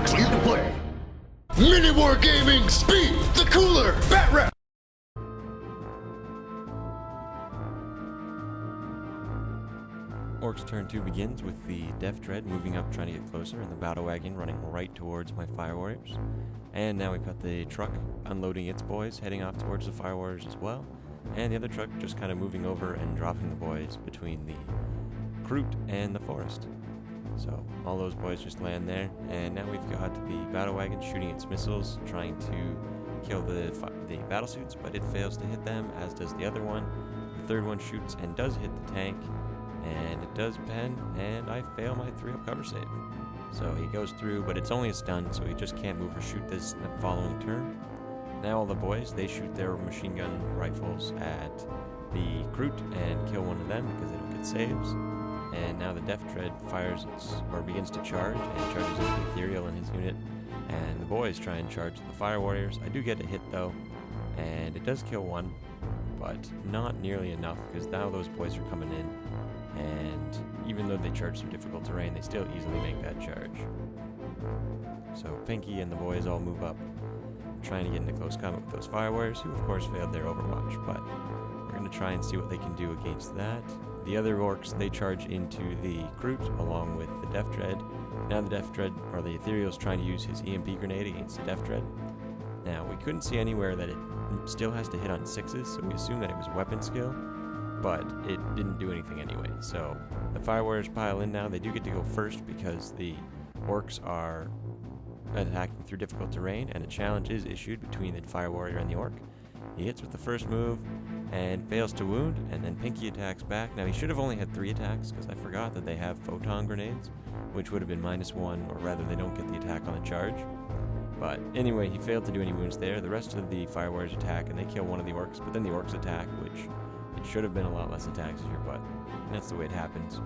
Orks lead the play. MiniWarGaming, speed the cooler, bat rap. Orks turn 2 begins with the Death Dread moving up, trying to get closer, and the Battle Wagon running right towards my Fire Warriors. And now we've got the truck unloading its boys, heading off towards the Fire Warriors as well. And the other truck just kind of moving over and dropping the boys between the Kroot and the forest. So all those boys just land there, and now we've got the Battle Wagon shooting its missiles, trying to kill the battle suits, but it fails to hit them, as does the other one. The third one shoots and does hit the tank, and it does pen, and I fail my 3-up cover save. So he goes through, but it's only a stun, so he just can't move or shoot this following turn. Now all the boys, they shoot their machine gun rifles at the Kroot and kill one of them because they don't get saves. And now the Death Dread begins to charge, and charges into the Ethereal in his unit. And the boys try and charge the Fire Warriors. I do get a hit though, and it does kill one, but not nearly enough because now those boys are coming in. And even though they charge through difficult terrain, they still easily make that charge. So Pinky and the boys all move up, trying to get into close combat with those Fire Warriors, who of course failed their Overwatch, but we're going to try and see what they can do against that. The other Orks, they charge into the Kroot along with the Death Dread. Now the Death Dread, or the Ethereal's trying to use his EMP grenade against the Death Dread. Now we couldn't see anywhere that it still has to hit on 6s, so we assumed that it was weapon skill, but it didn't do anything anyway. So the Fire Warriors pile in now. They do get to go first because the Orks are attacking through difficult terrain, and a challenge is issued between the Fire Warrior and the Ork. He hits with the first move and fails to wound, and then Pinky attacks back. Now he should have only had 3 attacks because I forgot that they have photon grenades, which would have been -1, or rather they don't get the attack on the charge. But anyway, he failed to do any wounds there. The rest of the Fire Warriors attack, and they kill one of the Orks, but then the Orks attack, which it should have been a lot less attacks here, but that's the way it happens.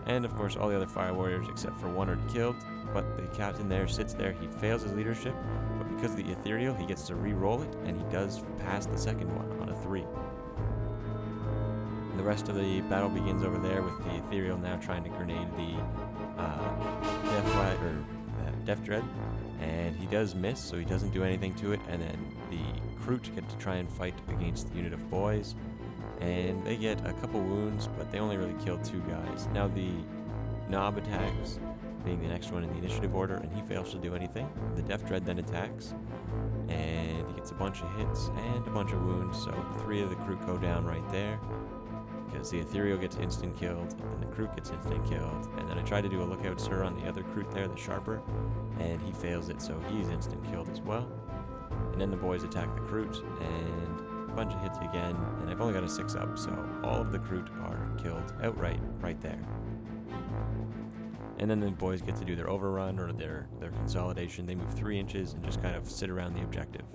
And of course all the other Fire Warriors except for one are killed, but the captain there sits there. He fails his leadership, but because of the Ethereal, he gets to re-roll it, and he does pass the second one on a 3. The rest of the battle begins over there with the Ethereal now trying to grenade the Death Dread, and he does miss, so he doesn't do anything to it. And then the Kroot get to try and fight against the unit of boys, and they get a couple wounds, but they only really kill 2 guys. Now the Knob attacks, being the next one in the initiative order, and he fails to do anything. The Death Dread then attacks, and he gets a bunch of hits and a bunch of wounds, so 3 of the Kroot go down right there, because the Ethereal gets instant killed, and the Kroot gets instant killed. And then I tried to do a Lookout Sir on the other Kroot there, the Sharper, and he fails it, so he's instant killed as well. And then the boys attack the Kroot, and a bunch of hits again, and I've only got a 6-up, so all of the Kroot are killed outright right there. And then the boys get to do their overrun, or their consolidation. They move 3 inches and just kind of sit around the objective.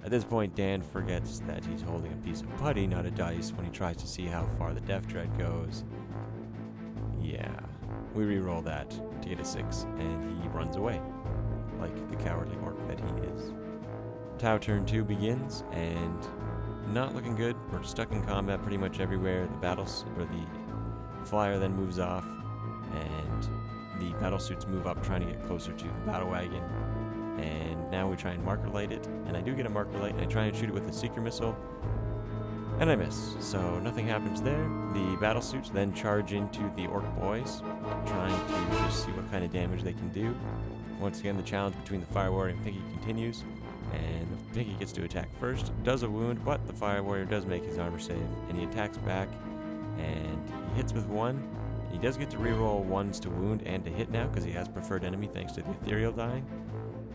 At this point, Dan forgets that he's holding a piece of putty, not a dice, when he tries to see how far the Death Dread goes. Yeah, we re-roll that to get a 6, and he runs away, like the cowardly Ork that he is. Tau turn 2 begins, and not looking good. We're stuck in combat pretty much everywhere. The flyer then moves off, and the battle suits move up, trying to get closer to the Battle Wagon. And now we try and marker light it, and I do get a marker light, and I try and shoot it with a Seeker Missile, and I miss, so nothing happens there. The battle suits then charge into the Ork boys, trying to just see what kind of damage they can do. Once again, the challenge between the Fire Warrior and Pinky continues, and the Pinky gets to attack first, does a wound, but the Fire Warrior does make his armor save, and he attacks back, and he hits with 1. He does get to reroll 1s to wound and to hit now, because he has preferred enemy thanks to the Ethereal dying.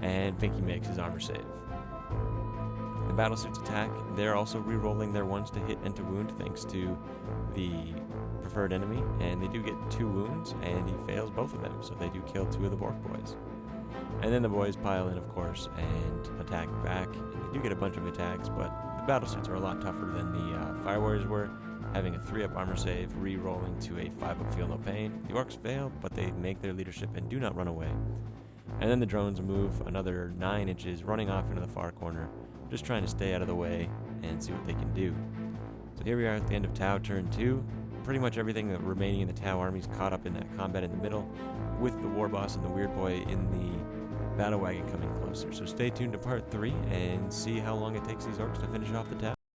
And Pinky makes his armor save. The battle suits attack. They're also re-rolling their 1s to hit and to wound thanks to the preferred enemy, and they do get 2 wounds, and he fails both of them, so they do kill 2 of the Bork boys. And then the boys pile in, of course, and attack back, and they do get a bunch of attacks, but the battle suits are a lot tougher than the Fire Warriors were, having a 3-up armor save, re-rolling to a 5-up feel no pain. The Orks fail, but they make their leadership and do not run away. And then the drones move another 9 inches, running off into the far corner, just trying to stay out of the way and see what they can do. So here we are at the end of Tau turn 2. Pretty much everything that remaining in the Tau army is caught up in that combat in the middle, with the War Boss and the Weird Boy in the battle wagon coming closer. So stay tuned to part 3 and see how long it takes these orcs to finish off the town.